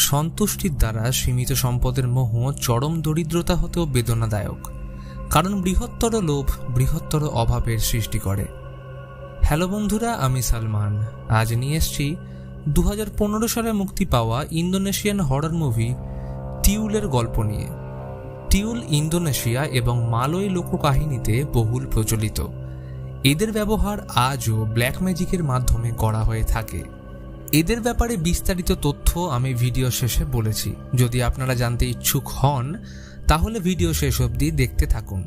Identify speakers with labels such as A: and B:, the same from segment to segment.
A: সন্তুষ্টির দ্বারা সীমিত সম্পদের মোহ চরম দরিদ্রতা হতেও বেদনাদায়ক, কারণ বৃহত্তর লোভ বৃহত্তর অভাবের সৃষ্টি করে। হ্যালো বন্ধুরা, আমি সালমান। আজ নিয়ে এসেছি 2015 সালে মুক্তি পাওয়া ইন্দোনেশিয়ান হরর মুভি টিউলের গল্প নিয়ে। টিউল ইন্দোনেশিয়া এবং মালয় লোককাহিনীতে বহুল প্রচলিত। এদের ব্যবহার আজও ব্ল্যাক ম্যাজিকের মাধ্যমে করা হয়ে থাকে। এদের ব্যাপারে বিস্তারিত তথ্য আমি ভিডিও শেষে বলেছি। যদি আপনারা জানতে ইচ্ছুক হন তাহলে ভিডিও শেষ অবধি দেখতে থাকুন।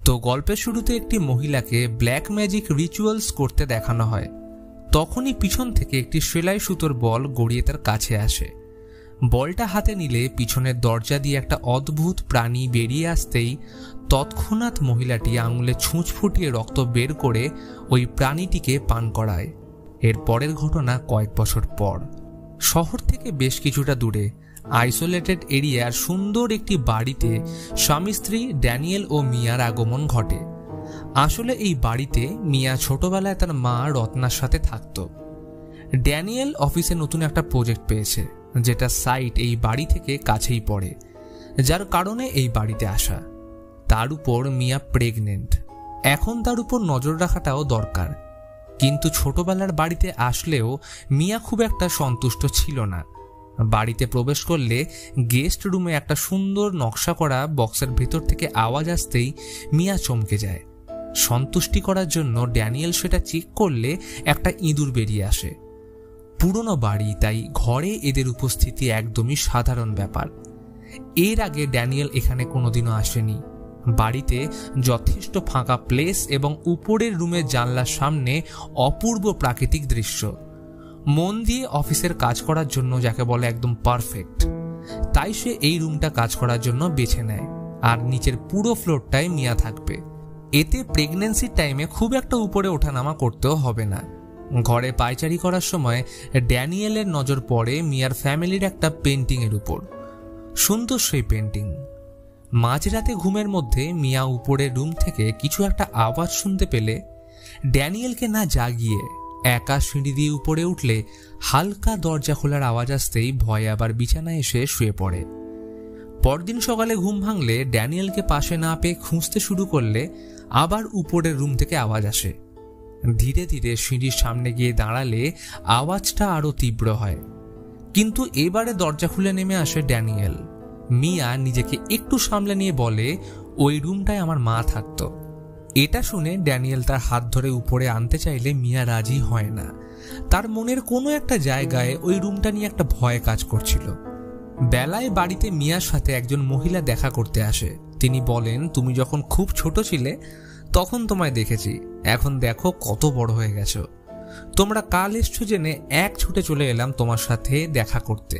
A: তো গল্পের শুরুতে একটি মহিলাকে ব্ল্যাক ম্যাজিক রিচুয়ালস করতে দেখানো হয়। তখনই পিছন থেকে একটি সেলাই সুতোর বল গড়িয়ে তার কাছে আসে। বলটা হাতে নিলে পিছনের দরজা দিয়ে একটা অদ্ভুত প্রাণী বেরিয়ে আসতেই তৎক্ষণাৎ মহিলাটি আঙুলে ছুঁচ ফুটিয়ে রক্ত বের করে ওই প্রাণীটিকে পান করায়। এর পরের ঘটনা কয়েক বছর পর। শহর থেকে বেশ কিছুটা দূরে আইসোলেটেড এরিয়ার সুন্দর একটি বাড়িতে স্বামী স্ত্রী ড্যানিয়েল ও মিয়ার আগমন ঘটে। আসলে এই বাড়িতে মিয়া ছোটবেলায় তার মা রত্নার সাথে থাকত। ড্যানিয়েল অফিসে নতুন একটা প্রজেক্ট পেয়েছে, যেটা সাইট এই বাড়ি থেকে কাছেই পড়ে, যার কারণে এই বাড়িতে আসা। তার উপর মিয়া প্রেগনেন্ট। এখন তার উপর নজর রাখাটাও দরকার। কিন্তু ছোটবেলার বাড়িতে আসলেও মিয়া খুব একটা সন্তুষ্ট ছিল না। বাড়িতে প্রবেশ করলে গেস্ট রুমে একটা সুন্দর নকশা করা বক্সের ভেতর থেকে আওয়াজ আসতেই মিয়া চমকে যায়। সন্তুষ্টি করার জন্য ড্যানিয়েল সেটা চেক করলে একটা ইঁদুর বেরিয়ে আসে। পুরনো বাড়ি, তাই ঘরে এদের উপস্থিতি একদমই সাধারণ ব্যাপার। এর আগে ড্যানিয়েল এখানে কোনোদিনও আসেনি। বাড়িতে যথেষ্ট ফাঁকা প্লেস এবং উপরের রুমের জানলার সামনে অপূর্ব প্রাকৃতিক দৃশ্য। মন দিয়ে অফিসের কাজ করার জন্য যাকে বলে একদম পারফেক্ট। তাই সে এই রুমটা কাজ করার জন্য বেছে নেয়, আর নিচের পুরো ফ্লোরটায় মিয়া থাকবে। এতে প্রেগন্যান্সির টাইমে খুব একটা উপরে ওঠানামা করতেও হবে না। ঘরে পায়চারি করার সময় ড্যানিয়েলের নজর পড়ে মিয়ার ফ্যামিলির একটা পেন্টিংয়ের উপর। সুন্দর সেই পেন্টিং। মাঝরাতে ঘুমের মধ্যে মিয়া উপরের রুম থেকে কিছু একটা আওয়াজ শুনতে পেলে ড্যানিয়েলকে না জাগিয়ে একা সিঁড়ি দিয়ে উপরে উঠলে হালকা দরজা খোলার আওয়াজ আসতেই ভয়ে আবার বিছানায় এসে শুয়ে পড়ে। পরদিন সকালে ঘুম ভাঙলে ড্যানিয়েলকে পাশে না পেয়ে খুঁজতে শুরু করলে আবার উপরের রুম থেকে আওয়াজ আসে। ধীরে ধীরে সিঁড়ির সামনে গিয়ে দাঁড়ালে আওয়াজটা আরো তীব্র হয়, কিন্তু এবারে দরজা খুলে নেমে আসে ড্যানিয়েল। মিয়া নিজেকে একটু সামলে নিয়ে বলে, ওই রুমটায় আমার মা থাকতো। এটা শুনে ড্যানিয়েল তার হাত ধরে উপরে আনতে চাইলে মিয়া রাজি হয় না। তার মনের কোনো একটা জায়গায় ওই রুমটা নিয়ে একটা ভয় কাজ করছিল। বেলায় বাড়িতে মিয়ার সাথে একজন মহিলা দেখা করতে আসে। তিনি বলেন, তুমি যখন খুব ছোট ছিলে তখন তোমায় দেখেছি, এখন দেখো কত বড় হয়ে গেছো। তোমরা কাল এসছো জেনে এক ছুটে চলে এলাম তোমার সাথে দেখা করতে।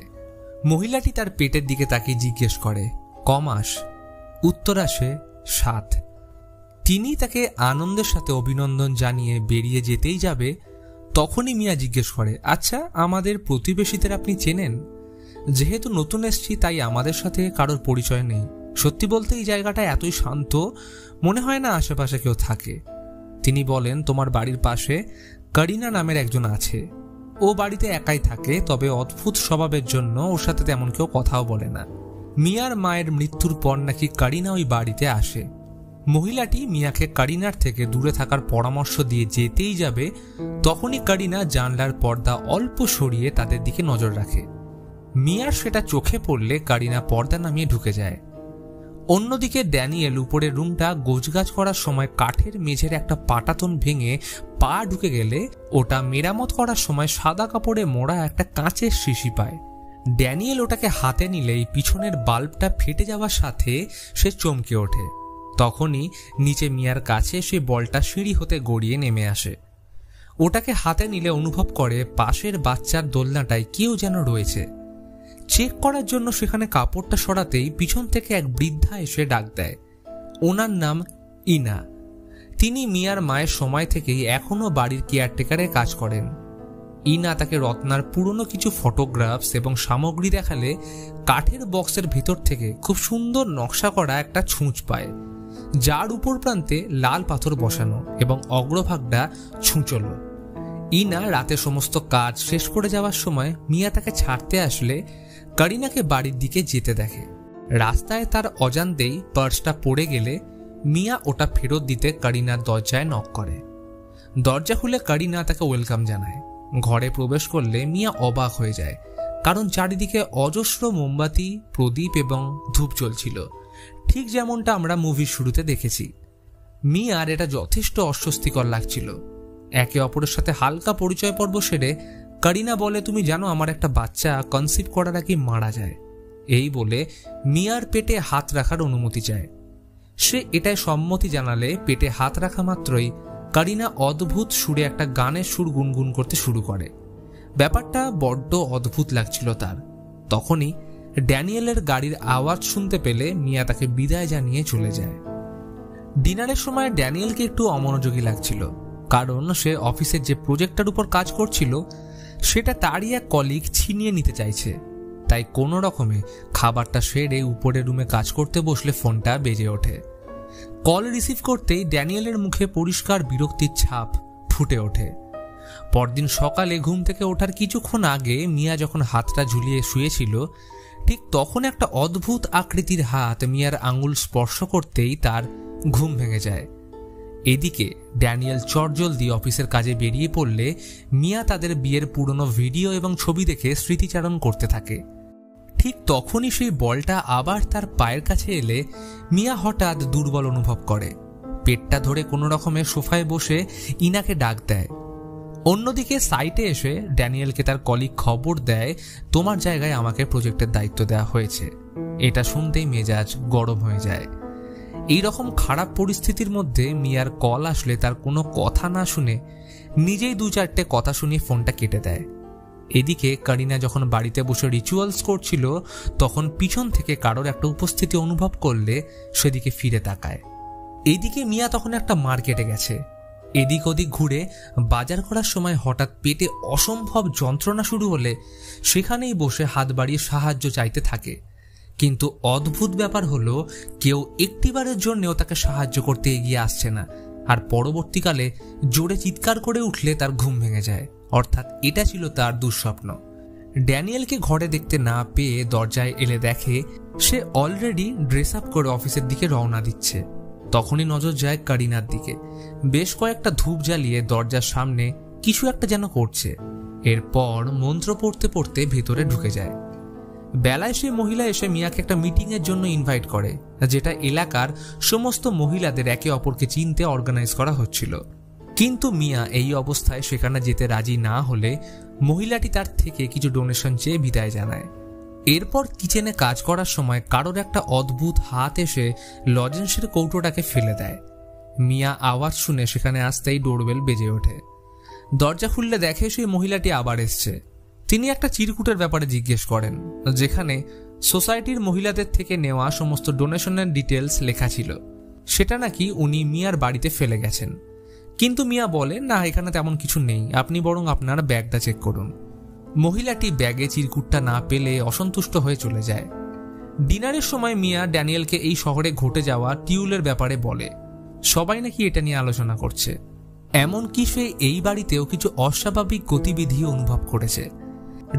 A: মহিলাটি তার পেটের দিকে তাকিয়ে জিজ্ঞেস করে, কমাস? উত্তর আসে 7। তিনি তাকে আনন্দের সাথে অভিনন্দন জানিয়ে বেরিয়ে যেতেই যাবে, তখনই মিয়া জিজ্ঞেস করে, আচ্ছা আমাদের প্রতিবেশীদের আপনি চেনেন? যেহেতু নতুন এসছি তাই আমাদের সাথে কারোর পরিচয় নেই। সত্যি বলতে এই জায়গাটা এতই শান্ত, মনে হয় না আশেপাশে কেউ থাকে। তিনি বলেন, তোমার বাড়ির পাশে কারিনা নামের একজন আছে। ও বাড়িতে একাই থাকে, তবে অদ্ভুত স্বভাবের জন্য ওর সাথে তেমন কেউ কথাও বলে না। মিয়ার মায়ের মৃত্যুর পর নাকি কারিনা ওই বাড়িতে আসে। মহিলাটি মিয়াকে কারিনার থেকে দূরে থাকার পরামর্শ দিয়ে যেতেই যাবে, তখনই কারিনা জানলার পর্দা অল্প সরিয়ে তাদের দিকে নজর রাখে। মিয়ার সেটা চোখে পড়লে কারিনা পর্দা নামিয়ে ঢুকে যায়। অন্যদিকে ড্যানিয়েল উপরের রুমটা গোছগাছ করার সময় কাঠের মেঝের একটা পাটাতন ভেঙে পা ঢুকে গেলে ওটা মেরামত করার সময় সাদা কাপড়ে মোড়া একটা কাঁচের শিশি পায়। ড্যানিয়েল ওটাকে হাতে নিলেই পিছনের বাল্বটা ফেটে যাওয়ার সাথে সে চমকে ওঠে। তখনই নিচে মিয়ার কাছে সে বলটা সিঁড়ি হতে গড়িয়ে নেমে আসে। ওটাকে হাতে নিলে অনুভব করে পাশের বাচ্চার দোলনাটায় কেউ যেন রয়েছে। চেক করার জন্য সেখানে কাপড়টা সরাতেই পিছন থেকে এক বৃদ্ধা এসে ডাক দেয়। ওনার নাম ইনা। তিনি মিয়ার মায়ের সময় থেকেই এখনো বাড়ির কেয়ারটেকারে কাজ করেন। ইনা তাকে রত্নার পুরনো কিছু ফটোগ্রাফস এবং সামগ্রী দেখালে কাঠের বক্সের ভেতর থেকে খুব সুন্দর নকশা করা একটা ছুঁচ পায়, যার উপর প্রান্তে লাল পাথর বসানো এবং অগ্রভাগটা ছুঁচলো। ইনা রাতে সমস্ত কাজ শেষ করে যাওয়ার সময় মিয়া তাকে ছাড়তে আসলে করিনাকে বাড়ির দিকে যেতে দেখে। রাস্তায় তার অজান্তেই পার্সটা পড়ে গেলে মিয়া ওটা ফেরত দিতে করিনার দরজায় নক করে। দরজা খুলে করিনা তাকে ওয়েলকাম জানায়। ঘরে প্রবেশ করলে মিয়া অবাক হয়ে যায়, কারণ চারিদিকে অজস্র মোমবাতি, প্রদীপ এবং ধূপ জ্বলছিল, ঠিক যেমনটা আমরা মুভির শুরুতে দেখেছি। মিয়ার এটা যথেষ্ট অস্বস্তিকর লাগছিল। একে অপরের সাথে হালকা পরিচয় পর্ব সেরে করিনা বলে, তুমি জানো আমার একটা বাচ্চা কনসিভ করার আগে মারা যায়। এই বলে মিয়ার পেটে হাত রাখার অনুমতি চায়। সে এটায় সম্মতি জানালে পেটে হাত রাখা মাত্রই করিনা অদ্ভুত সুরে একটা গানের সুর গুনগুন করতে শুরু করে। ব্যাপারটা বড্ড অদ্ভুত লাগছিল তার। তখনই ড্যানিয়েলের গাড়ির আওয়াজ শুনতে পেলে মিয়া তাকে বিদায় জানিয়ে চলে যায়। ডিনারের সময় ড্যানিয়েলকে একটু অমনোযোগী লাগছিল, কারণ সে অফিসের যে প্রজেক্টটার উপর কাজ করছিল সেটা তারই এক কলিগ ছিনিয়ে নিতে চাইছে। তাই কোনো রকমে খাবারটা সেরে উপরের রুমে কাজ করতে বসলে ফোনটা বেজে ওঠে। কল রিসিভ করতেই ড্যানিয়েলের মুখে পরিষ্কার বিরক্তির ছাপ ফুটে ওঠে। পরদিন সকালে ঘুম থেকে ওঠার কিছুক্ষণ আগে মিয়া যখন হাতটা ঝুলিয়ে শুয়েছিল, ঠিক তখন একটা অদ্ভুত আকৃতির হাত মিয়ার আঙুল স্পর্শ করতেই তার ঘুম ভেঙে যায়। এদিকে ড্যানিয়েল চটজলদি অফিসের কাজে বেরিয়ে পড়লে মিয়া তাদের বিয়ের পুরনো ভিডিও এবং ছবি দেখে স্মৃতিচারণ করতে থাকে। ঠিক তখনই সেই বলটা আবার তার পায়ের কাছে এলে মিয়া হঠাৎ দুর্বল অনুভব করে। পেটটা ধরে কোনো রকমে সোফায় বসে ইনাকে ডাক দেয়। অন্যদিকে সাইটে এসে ড্যানিয়েলকে তার কলিগ খবর দেয়, তোমার জায়গায় আমাকে প্রজেক্টের দায়িত্ব দেওয়া হয়েছে। এটা শুনতেই মেজাজ গরম হয়ে যায়। এইরকম খারাপ পরিস্থিতির মধ্যে মিয়ার কল আসলে তার কোনো কথা না শুনে নিজেই 2-4টে কথা শুনিয়ে ফোনটা কেটে দেয়। এদিকে করিনা যখন বাড়িতে বসে রিচুয়ালস করছিল, তখন পিছন থেকে কারোর একটা উপস্থিতি অনুভব করলে সেদিকে ফিরে তাকায়। এদিকে মিয়া তখন একটা মার্কেটে গেছে। এদিক ওদিক ঘুরে বাজার করার সময় হঠাৎ পেটে অসম্ভব যন্ত্রণা শুরু হলে সেখানেই বসে হাত বাড়িয়ে সাহায্য চাইতে থাকে। কিন্তু অদ্ভুত ব্যাপার হলো, কেউ একটিবারের জন্যও তাকে সাহায্য করতে এগিয়ে আসছে না। আর পরবর্তীকালে জোরে চিৎকার করে উঠলে তার ঘুম ভেঙে যায়। অর্থাৎ এটা ছিল তার দুঃস্বপ্ন। ড্যানিয়েলকে ঘরে দেখতে না পেয়ে দরজায় এলে দেখে সে অলরেডি ড্রেস আপ করে অফিসের দিকে রওনা দিচ্ছে। তখনই নজর যায় করিনার দিকে। বেশ কয়েকটা ধূপ জ্বালিয়ে দরজার সামনে কিছু একটা যেন করছে। এরপর মন্ত্র পড়তে পড়তে ভেতরে ঢুকে যায়। বেলায় সেই মহিলা এসে মিয়াকে একটা মিটিং এর জন্য ইনভাইট করে, যেটা এলাকার সমস্ত মহিলাদের একে অপরকে চিনতে অর্গানাইজ করা হচ্ছিল। কিন্তু মিয়া এই অবস্থায় সেখানে যেতে রাজি না হলে মহিলাটি তার থেকে কিছু ডোনেশন চেয়ে বিদায় জানায়। এরপর কিচেনে কাজ করার সময় কারোর একটা অদ্ভুত হাত এসে লজেন্সের কৌটোটাকে ফেলে দেয়। মিয়া আওয়াজ শুনে সেখানে আসতেই ডোরবেল বেজে ওঠে। দরজা খুললে দেখে সেই মহিলাটি আবার এসছে। তিনি একটা চিরকুটের ব্যাপারে জিজ্ঞেস করেন, যেখানে সোসাইটির মহিলাদের থেকে নেওয়া সমস্ত ডোনেশনের ডিটেলস লেখা ছিল। সেটা নাকি উনি মিয়ার বাড়িতে ফেলে গেছেন। কিন্তু মিয়া বলে, না, এখানে তেমন কিছু নেই, আপনি বরং আপনার ব্যাগটা চেক করুন। মহিলাটি ব্যাগে চিরকুটটা না পেলে অসন্তুষ্ট হয়ে চলে যায়। ডিনারের সময় মিয়া ড্যানিয়েলকে এই শহরে ঘটে যাওয়া টিউলের ব্যাপারে বলে। সবাই নাকি এটা নিয়ে আলোচনা করছে। এমনকি সে এই বাড়িতেও কিছু অস্বাভাবিক গতিবিধি অনুভব করেছে।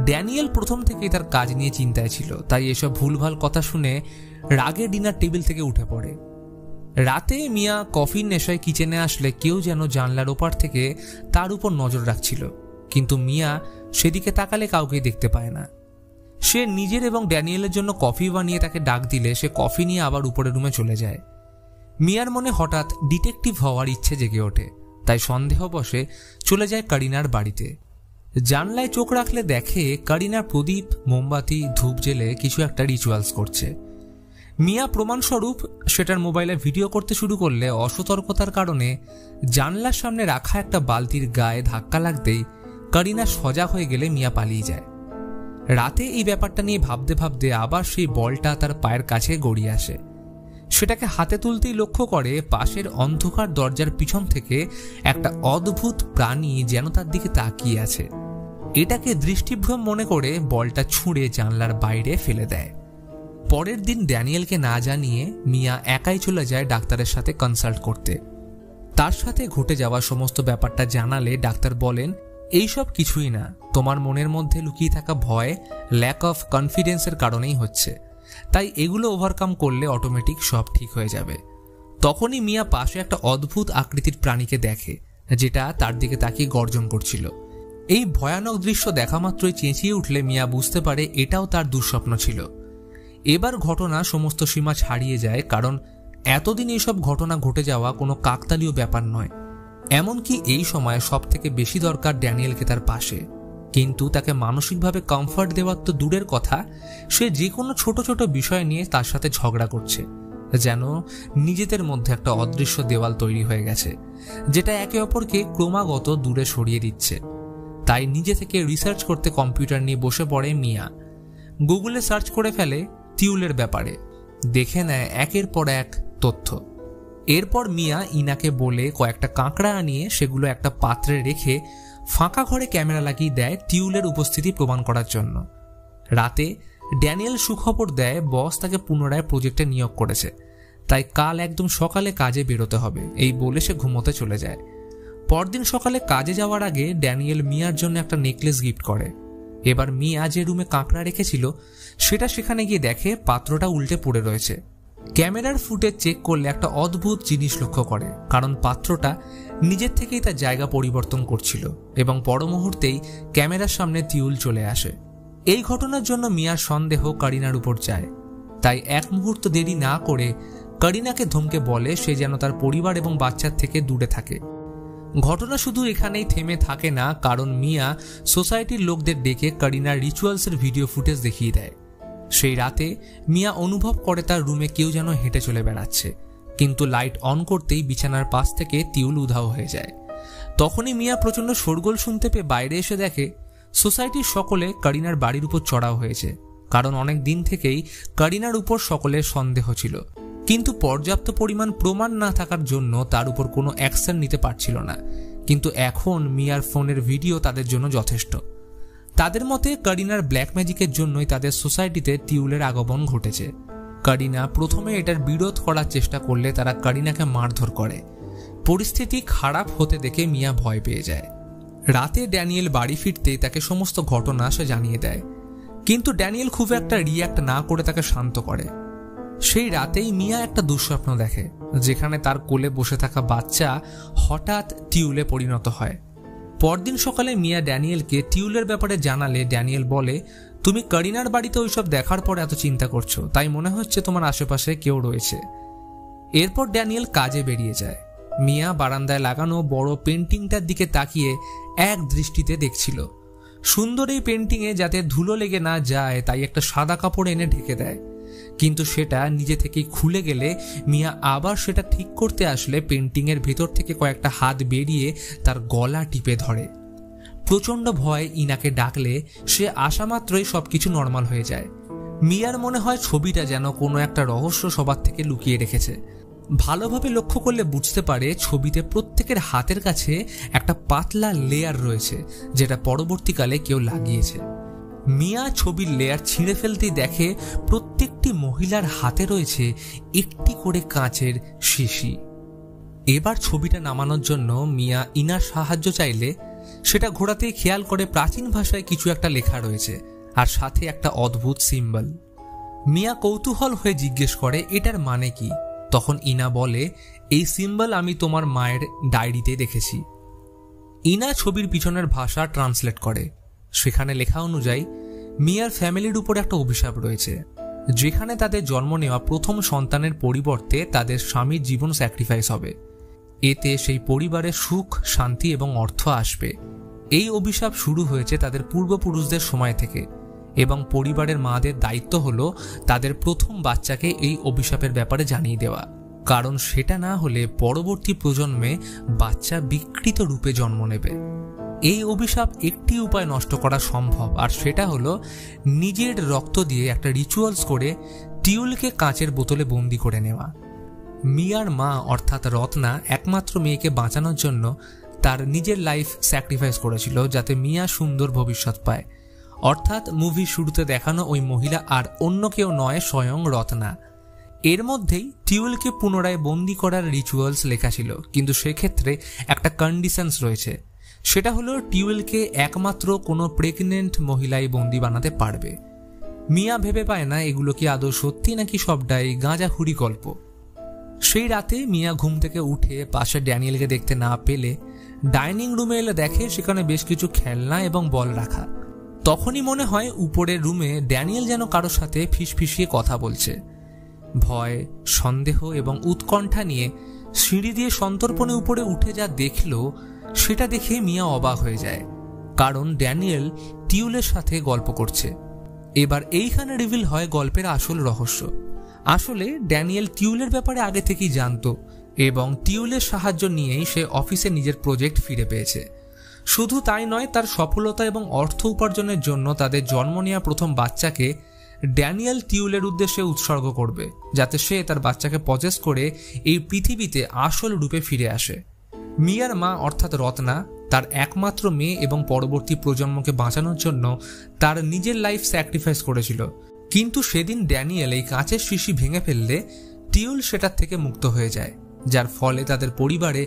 A: ড্যানিয়েল প্রথম থেকেই তার কাজ নিয়ে চিন্তায় ছিল, তাই এসব ভুলভাল কথা শুনে রাগে ডিনার টেবিল থেকে উঠে পড়ে। রাতে মিয়া কফির নেশায় কিচেনে আসলে কেউ যেন জানলার ওপার থেকে তার উপর নজর রাখছিল, কিন্তু মিয়া সেদিকে তাকালে কাউকে দেখতে পায় না। সে নিজের এবং ড্যানিয়েলের জন্য কফি বানিয়ে তাকে ডাক দিলে সে কফি নিয়ে আবার উপরের রুমে চলে যায়। মিয়ার মনে হঠাৎ ডিটেকটিভ হওয়ার ইচ্ছে জেগে ওঠে, তাই সন্দেহবশে চলে যায় করিনার বাড়িতে। জানলায় চোখ রাখলে দেখে করিনা প্রদীপ, মোমবাতি, ধূপ জেলে কিছু একটা রিচুয়ালস করছে। মিয়া প্রমাণস্বরূপ সেটার মোবাইলে ভিডিও করতে শুরু করলে অসতর্কতার কারণে জানলার সামনে রাখা একটা বালতির গায়ে ধাক্কা লাগতেই করিনা সজাগ হয়ে গেলে মিয়া পালিয়ে যায়। রাতে এই ব্যাপারটা নিয়ে ভাবতে ভাবতে আবার সেই বলটা তার পায়ের কাছে গড়িয়ে আসে। সেটাকে হাতে তুলতেই লক্ষ্য করে পাশের অন্ধকার দরজার পিছন থেকে একটা অদ্ভুত প্রাণী যেন তার দিকে তাকিয়ে আছে। এটাকে দৃষ্টিভ্রম মনে করে বলটা ছুঁড়ে জানলার বাইরে ফেলে দেয়। পরের দিন ড্যানিয়েলকে না জানিয়ে মিয়া একাই চলে যায় ডাক্তারের সাথে কনসাল্ট করতে। তার সাথে ঘটে যাওয়া সমস্ত ব্যাপারটা জানালে ডাক্তার বলেন, এইসব কিছুই না, তোমার মনের মধ্যে লুকিয়ে থাকা ভয়, ল্যাক অফ কনফিডেন্সের কারণেই হচ্ছে। তাই এগুলো ওভারকাম করলে অটোমেটিক সব ঠিক হয়ে যাবে। তখনই মিয়া পাশে একটা অদ্ভুত আকৃতির প্রাণীকে দেখে, যেটা তার দিকে তাকিয়ে গর্জন করছিল। এই ভয়ানক দৃশ্য দেখা মাত্রই চেঁচিয়ে উঠলে মিয়া বুঝতে পারে এটাও তার দুঃস্বপ্ন ছিল। এবার ঘটনা সমস্ত সীমা ছাড়িয়ে যায়, কারণ এতদিন এইসব ঘটনা ঘটে যাওয়া কোনো কাকতালীয় ব্যাপার নয়। এমনকি এই সময় সব থেকে বেশি দরকার ড্যানিয়েলকে তার পাশে, কিন্তু তাকে মানসিকভাবে কমফর্ট দেওয়ার তো দূরের কথা, সে যে কোনো ছোট ছোট বিষয় নিয়ে তার সাথে ঝগড়া করছে, যেন নিজেদের মধ্যে একটা অদৃশ্য দেওয়াল তৈরি হয়ে গেছে, যেটা একে অপরকে ক্রমাগত দূরে সরিয়ে দিচ্ছে। তাই নিজে থেকে রিসার্চ করতে কম্পিউটার নিয়ে বসে পড়ে মিয়া। গুগলে সার্চ করে ফেলে টিউলের ব্যাপারে, দেখে নেয় একের পর এক তথ্য। এরপর মিয়া ইনাকে বলে কয়েকটা কাঁকড়া আনিয়ে সেগুলো একটা পাত্রে রেখে ফাঁকা ঘরে ক্যামেরা লাগিয়ে দেয় টিউলের উপস্থিতি প্রমাণ করার জন্য। রাতে ড্যানিয়েল সুখবর দেয় বস তাকে পুনরায় প্রজেক্টে নিয়োগ করেছে, তাই কাল একদম সকালে কাজে বেরোতে হবে, এই বলে সে ঘুমোতে চলে যায়। পরদিন সকালে কাজে যাওয়ার আগে ড্যানিয়েল মিয়ার জন্য একটা নেকলেস গিফট করে। এবার মিয়া যে রুমে কাঁকড়া রেখেছিল সেটা সেখানে গিয়ে দেখে পাত্রটা উল্টে পড়ে রয়েছে। ক্যামেরার ফুটেজ চেক করলে একটা অদ্ভুত জিনিস লক্ষ্য করে, কারণ পাত্রটা নিজের থেকেই তার জায়গা পরিবর্তন করছিল এবং পর মুহূর্তেই ক্যামেরার সামনে টিউল চলে আসে। এই ঘটনার জন্য মিয়ার সন্দেহ করিনার উপর যায়, তাই এক মুহূর্ত দেরি না করে করিনাকে ধমকে বলে সে যেন তার পরিবার এবং বাচ্চার থেকে দূরে থাকে। ঘটনা শুধু এখানেই থেমে থাকে না, কারণ মিয়া সোসাইটির লোকদের ডেকে করিনার রিচুয়ালসের ভিডিও ফুটেজ দেখিয়ে দেয়। সেই রাতে মিয়া অনুভব করে তার রুমে কেউ যেন হেঁটে চলে বেড়াচ্ছে, কিন্তু লাইট অন করতেই বিছানার পাশ থেকে টিউল উধাও হয়ে যায়। তখনই মিয়া প্রচন্ড শোরগোল শুনতে পেয়ে বাইরে এসে দেখে সোসাইটির সকলে করিনার বাড়ির উপর চড়াও হয়েছে, কারণ অনেক দিন থেকেই করিনার উপর সকলের সন্দেহ ছিল, কিন্তু পর্যাপ্ত পরিমাণ প্রমাণ না থাকার জন্য তার উপর কোনো অ্যাকশন নিতে পারছিল না। কিন্তু এখন মিয়ার ফোনের ভিডিও তাদের জন্য যথেষ্ট। তাদের মতে করিনার ব্ল্যাক ম্যাজিকের জন্যই তাদের সোসাইটিতে টিউলের আগমন ঘটেছে। করিনা প্রথমে এটার বিরোধ করার চেষ্টা করলে তারা করিনাকে মারধর করে। পরিস্থিতি খারাপ হতে দেখে মিয়া ভয় পেয়ে যায়। রাতে ড্যানিয়েল বাড়ি ফিরতেই তাকে সমস্ত ঘটনা সে জানিয়ে দেয়, কিন্তু ড্যানিয়েল খুব একটা রিয়্যাক্ট না করে তাকে শান্ত করে। সেই রাতেই মিয়া একটা দুঃস্বপ্ন দেখে, যেখানে তার কোলে বসে থাকা বাচ্চা হঠাৎ টিউলে পরিণত হয়। পরদিন সকালে মিয়া ড্যানিয়েলকে টিউলের ব্যাপারে জানালে ড্যানিয়েল বলে, তুমি করিনার বাড়িতে ওইসব দেখার পর এত চিন্তা করছো, তাই মনে হচ্ছে তোমার আশেপাশে কেউ রয়েছে। এরপর ড্যানিয়েল কাজে বেরিয়ে যায়। মিয়া বারান্দায় লাগানো বড় পেন্টিংটার দিকে তাকিয়ে এক দৃষ্টিতে দেখছিল। সুন্দর এই পেন্টিংয়ে যাতে ধুলো লেগে না যায় তাই একটা সাদা কাপড় এনে ঢেকে দেয়, কিন্তু সেটা নিজে থেকেই খুলে গেলে মিয়া আবার সেটা ঠিক করতে আসলে পেন্টিংয়ের ভেতর থেকে কয়েকটা হাত বেরিয়ে তার গলা টিপে ধরে। প্রচন্ড ভয় ইনাকে ডাকলে সে আসা মাত্রই সবকিছু নর্মাল হয়ে যায়। মিয়ার মনে হয় ছবিটা যেন কোনো একটা রহস্য সবার থেকে লুকিয়ে রেখেছে। ভালোভাবে লক্ষ্য করলে বুঝতে পারে ছবিতে প্রত্যেকের হাতের কাছে একটা পাতলা লেয়ার রয়েছে, যেটা পরবর্তীকালে কেউ লাগিয়েছে। মিয়া ছবির লেয়ার ছিঁড়ে ফেলতেই দেখে প্রত্যেকটি মহিলার হাতে রয়েছে একটি করে কাঁচের শিশি। এবার ছবিটা নামানোর জন্য মিয়া ইনার সাহায্য চাইলে সেটা ঘোরাতেই খেয়াল করে প্রাচীন ভাষায় কিছু একটা লেখা রয়েছে আর সাথে একটা অদ্ভুত সিম্বল। মিয়া কৌতূহল হয়ে জিজ্ঞেস করে এটার মানে কি। তখন ইনা বলে, এই সিম্বল আমি তোমার মায়ের ডায়েরিতে দেখেছি। ইনা ছবির পিছনের ভাষা ট্রান্সলেট করে। সেখানে লেখা অনুযায়ী মিয়ার ফ্যামিলির উপর একটা অভিশাপ রয়েছে, যেখানে তাদের জন্ম নেওয়া প্রথম সন্তানের পরিবর্তে তাদের স্বামীর জীবন স্যাক্রিফাইস হবে। এতে সেই পরিবারের সুখ, শান্তি এবং অর্থ আসবে। এই অভিশাপ শুরু হয়েছে তাদের পূর্বপুরুষদের সময় থেকে এবং পরিবারের মাদের দায়িত্ব হলো তাদের প্রথম বাচ্চাকে এই অভিশাপের ব্যাপারে জানিয়ে দেওয়া, কারণ সেটা না হলে পরবর্তী প্রজন্মে বাচ্চা বিকৃত রূপে জন্ম নেবে। এই অভিশাপ একটি উপায় নষ্ট করা সম্ভব, আর সেটা হলো নিজের রক্ত দিয়ে একটা রিচুয়ালস করে টিউলকে কাঁচের বোতলে বন্দি করে নেওয়া। মিয়ার মা অর্থাৎ রত্না একমাত্র মেয়েকে বাঁচানোর জন্য তার নিজের লাইফ স্যাক্রিফাইস করেছিল, যাতে মিয়া সুন্দর ভবিষ্যৎ পায়। অর্থাৎ মুভি শুরুতে দেখানো ওই মহিলা আর অন্য কেউ নয়, স্বয়ং রত্না। এর মধ্যেই টিউলকে পুনরায় বন্দি করার রিচুয়ালস লেখা ছিল, কিন্তু সেক্ষেত্রে একটা কন্ডিশনস রয়েছে, সেটা হলো টিউয়েলকে একমাত্র কোনো প্রেগনেন্ট মহিলাই বন্দি বানাতে পারবে। মিয়া ভেবে পায় না এগুলো কি আদৌ সত্যি নাকি সবটাই গাঁজাখুরি গল্প। সেই রাতে মিয়া ঘুম থেকে উঠে পাশে ড্যানিয়েলকে দেখতে না পেলে ডাইনিং রুমে এলে দেখে সেখানে বেশ কিছু খেলনা এবং বল রাখা। তখনই মনে হয় উপরের রুমে ড্যানিয়েল যেন কারোর সাথে ফিসফিসিয়ে কথা বলছে। ভয়, সন্দেহ এবং উৎকণ্ঠা নিয়ে সিঁড়ি দিয়ে সন্তর্পণে উপরে উঠে যা দেখল সেটা দেখে মিয়া অবাক হয়ে যায়, কারণ ড্যানিয়েল টিউলের সাথে গল্প করছে। এবার এইখানে রিভিল হয় গল্পের আসল রহস্য। আসলে ড্যানিয়েল টিউলের ব্যাপারে আগে থেকেই জানত এবং টিউলের সাহায্য নিয়েই সে অফিসে নিজের প্রজেক্ট ফিরে পেয়েছে। শুধু তাই নয়, তার সফলতা এবং অর্থ উপার্জনের জন্য তাদের জন্ম নেওয়া প্রথম বাচ্চাকে ড্যানিয়েল টিউলের উদ্দেশ্যে উৎসর্গ করবে, যাতে সে তার বাচ্চাকে পজেস করে এই পৃথিবীতে আসল রূপে ফিরে আসে। মিয়ার মা অর্থাৎ রত্না তার একমাত্র মেয়ে এবং পরবর্তী প্রজন্মকে বাঁচানোর জন্য তার নিজের লাইফ স্যাক্রিফাইস করেছিল, কিন্তু সেদিন ড্যানিয়েল এই কাঁচের শিশি ভেঙে ফেললে টিউল সেটার থেকে মুক্ত হয়ে যায়, যার ফলে তাদের পরিবারে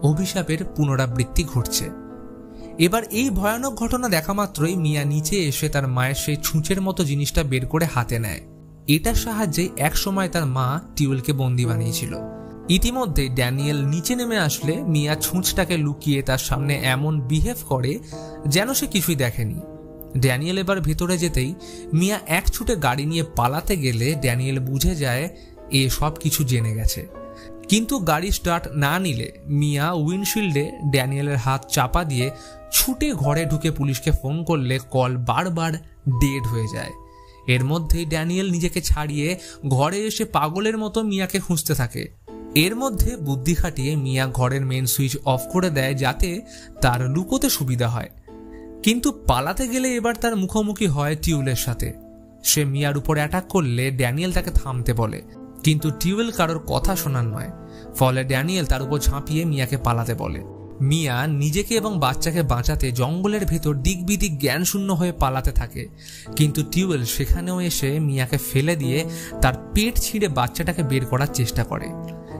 A: অভিশাপের পুনরাবৃত্তি ঘটছে। এবার এই ভয়ানক ঘটনা দেখা মাত্রই মিয়া নিচে এসে তার মায়ের সেই ছুঁচের মতো জিনিসটা বের করে হাতে নেয়। এটার সাহায্যে একসময় তার মা টিউলকে বন্দি বানিয়েছিল। ইতিমধ্যে ড্যানিয়েল নিচে নেমে আসলে মিয়া ছুঁচটাকে লুকিয়ে তার সামনে এমন বিহেভ করে যেন সে কিছুই দেখেনি। ড্যানিয়েল এবার ভেতরে যেতেই মিয়া এক ছুটে গাড়ি নিয়ে পালাতে গেলে ড্যানিয়েল বুঝে যায় এ সব কিছু জেনে গেছে। কিন্তু গাড়ি স্টার্ট না নিলে মিয়া উইন্ডশিল্ডে ড্যানিয়েলের হাত চাপা দিয়ে ছুটে ঘরে ঢুকে পুলিশকে ফোন করলে কল বারবার ডেড হয়ে যায়। এর মধ্যেই ড্যানিয়েল নিজেকে ছাড়িয়ে ঘরে এসে পাগলের মতো মিয়াকে খুঁজতে থাকে। এর মধ্যে বুদ্ধি খাটিয়ে মিয়া ঘরের মেন সুইচ অফ করে দেয় যাতে তার লুকোতে সুবিধা হয়। কিন্তু পালাতে গেলে এবার তার মুখোমুখি হয় টিউলের সাথে। সে মিয়ার উপর অ্যাটাক করলে ড্যানিয়েল তাকে থামতে বলে, কিন্তু টিউল কারোর কথা শোনার নয়, ফলে ড্যানিয়েল তার উপর ঝাঁপিয়ে মিয়াকে পালাতে বলে। মিয়া নিজেকে এবং বাচ্চাকে বাঁচাতে জঙ্গলের ভেতর দিক বিদিক জ্ঞান শূন্য হয়ে পালাতে থাকে, কিন্তু টিউল সেখানেও এসে মিয়াকে ফেলে দিয়ে তার পেট ছিঁড়ে বাচ্চাটাকে বের করার চেষ্টা করে।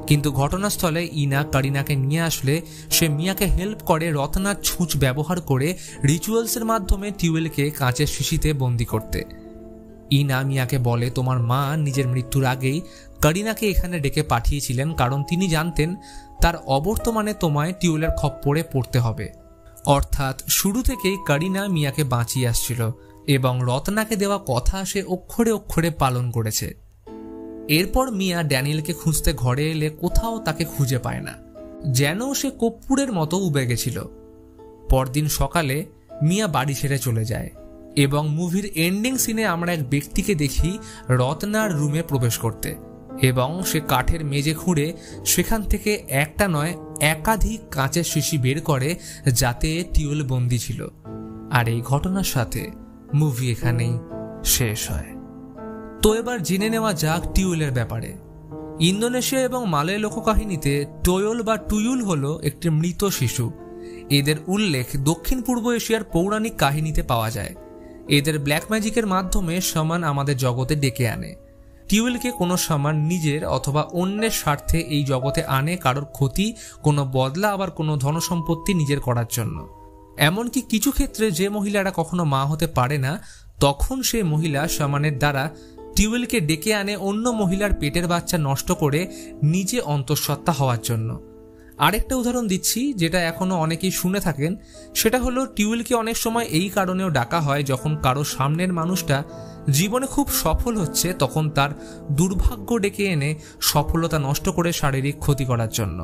A: কিন্তু ঘটনাস্থলে ইনা কারিনাকে নিয়ে আসলে সে মিয়াকে হেল্প করে রত্নার ছুঁচ ব্যবহার করে রিচুয়ালসের মাধ্যমে টিউলকে কাঁচের শিশিতে বন্দি করতে। ইনা মিয়াকে বলে, তোমার মা নিজের মৃত্যুর আগেই কারিনাকে এখানে ডেকে পাঠিয়েছিলেন, কারণ তিনি জানতেন তার অবর্তমানে তোমায় টিউলের খপ্পরে পড়তে হবে। অর্থাৎ শুরু থেকেই কারিনা মিয়াকে বাঁচিয়ে আসছিল এবং রত্নাকে দেওয়া কথা সে অক্ষরে অক্ষরে পালন করেছে। এরপর মিয়া ড্যানিয়েলকে খুঁজতে ঘরে এলে কোথাও তাকে খুঁজে পায় না, যেন সে কর্পূরের মতো উবে গেছিল। পরদিন সকালে মিয়া বাড়ি ছেড়ে চলে যায় এবং মুভির এন্ডিং সিনে আমরা এক ব্যক্তিকে দেখি রত্নার রুমে প্রবেশ করতে, এবং সে কাঠের মেঝে খুঁড়ে সেখান থেকে একটা নয় একাধিক কাঁচের শিশি বের করে যাতে টিউল বন্দি ছিল। আর এই ঘটনার সাথে মুভি এখানেই শেষ হয়। তো এবার জেনে নেওয়া যাক টিউলের ব্যাপারে। ইন্দোনেশিয়া এবং মালয় লোককাহিনীতে টোয়ল বা টুয়ুল হলো একটি মৃত শিশু। এদের উল্লেখ দক্ষিণ পূর্ব এশিয়ার পৌরাণিক কাহিনীতে পাওয়া যায়। এদের ব্ল্যাক ম্যাজিকের মাধ্যমে শামান আমাদের জগতে ডেকে আনে। টিউলকে কোনো শামান নিজের অথবা অন্যের স্বার্থে এই জগতে আনে, কারোর ক্ষতি, কোনো বদলা, আবার কোনো ধনসম্পত্তি নিজের করার জন্য। এমনকি কিছু ক্ষেত্রে যে মহিলারা কখনো মা হতে পারে না, তখন সেই মহিলা শামানের দ্বারা টিউলকে ডেকে আনে অন্য মহিলার পেটের বাচ্চা নষ্ট করে নিজে অন্তঃসত্ত্বা হওয়ার জন্য। আরেকটা উদাহরণ দিচ্ছি যেটা এখনো অনেকেই শুনে থাকেন, সেটা হলো টিউলকে অনেক সময় এই কারণেও ডাকা হয় যখন কারো সামনের মানুষটা জীবনে খুব সফল হচ্ছে, তখন তার দুর্ভাগ্য ডেকে এনে সফলতা নষ্ট করে শারীরিক ক্ষতি করার জন্য।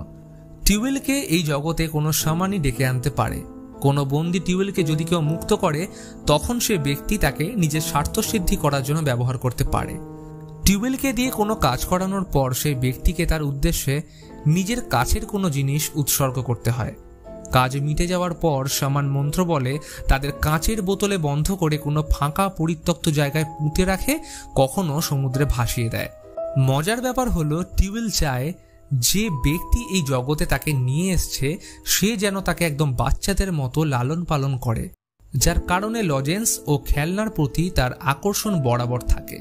A: টিউলকে এই জগতে কোনো শামানই ডেকে আনতে পারে। কোনো বন্দি টিউলকে যদি কেউ মুক্ত করে, তখন সে ব্যক্তি তাকে নিজের স্বার্থসিদ্ধি করার জন্য ব্যবহার করতে পারে। টিউলকে দিয়ে কোনো কাজ করানোর পর সেই ব্যক্তিকে তার উদ্দেশ্যে নিজের কাছের কোনো জিনিস উৎসর্গ করতে হয়। কাজ মিটে যাওয়ার পর শামান মন্ত্র বলে তাদের কাঁচের বোতলে বন্ধ করে কোনো ফাঁকা পরিত্যক্ত জায়গায় পুঁতে রাখে, কখনো সমুদ্রে ভাসিয়ে দেয়। মজার ব্যাপার হলো টিউল চায় যে ব্যক্তি এই জগতে তাকে নিয়ে এসছে সে যেন তাকে একদম বাচ্চাদের মতো লালন পালন করে, যার কারণে লজেন্স ও খেলনার প্রতি তার আকর্ষণ বরাবর থাকে।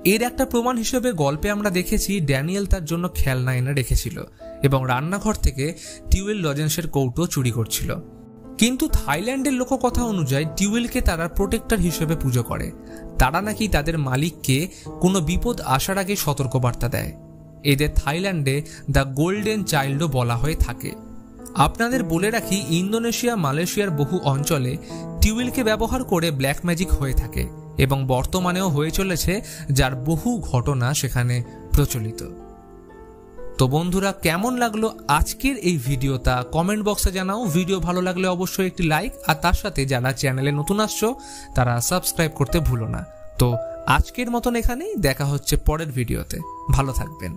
A: এর একটা প্রমাণ হিসেবে গল্পে আমরা দেখেছি ড্যানিয়েল তার জন্য খেলনা এনে রেখেছিল এবং রান্নাঘর থেকে টিউল লজেন্সের কৌটো চুরি করছিল। কিন্তু থাইল্যান্ডের লোককথা অনুযায়ী টিউলিকে তারা প্রোটেক্টর হিসেবে পুজো করে। তারা নাকি তাদের মালিককে কোনো বিপদ আসার আগে সতর্কবার্তা দেয়। এদের থাইল্যান্ডে দ্য গোল্ডেন চাইল্ডও বলা হয়ে থাকে। আপনাদের বলে রাখি, ইন্দোনেশিয়া মালয়েশিয়ার বহু অঞ্চলে টিউলিকে ব্যবহার করে ব্ল্যাক ম্যাজিক হয়ে থাকে এবং বর্তমানেও হয়ে চলেছে, যার বহু ঘটনা সেখানে প্রচলিত। তো বন্ধুরা, কেমন লাগলো আজকের এই ভিডিওটা কমেন্ট বক্সে জানাও। ভিডিও ভালো লাগলে অবশ্যই একটি লাইক, আর তার সাথে যারা চ্যানেলে নতুন আসছো তারা সাবস্ক্রাইব করতে ভুলো না। তো আজকের মতন এখানেই, দেখা হচ্ছে পরের ভিডিওতে। ভালো থাকবেন।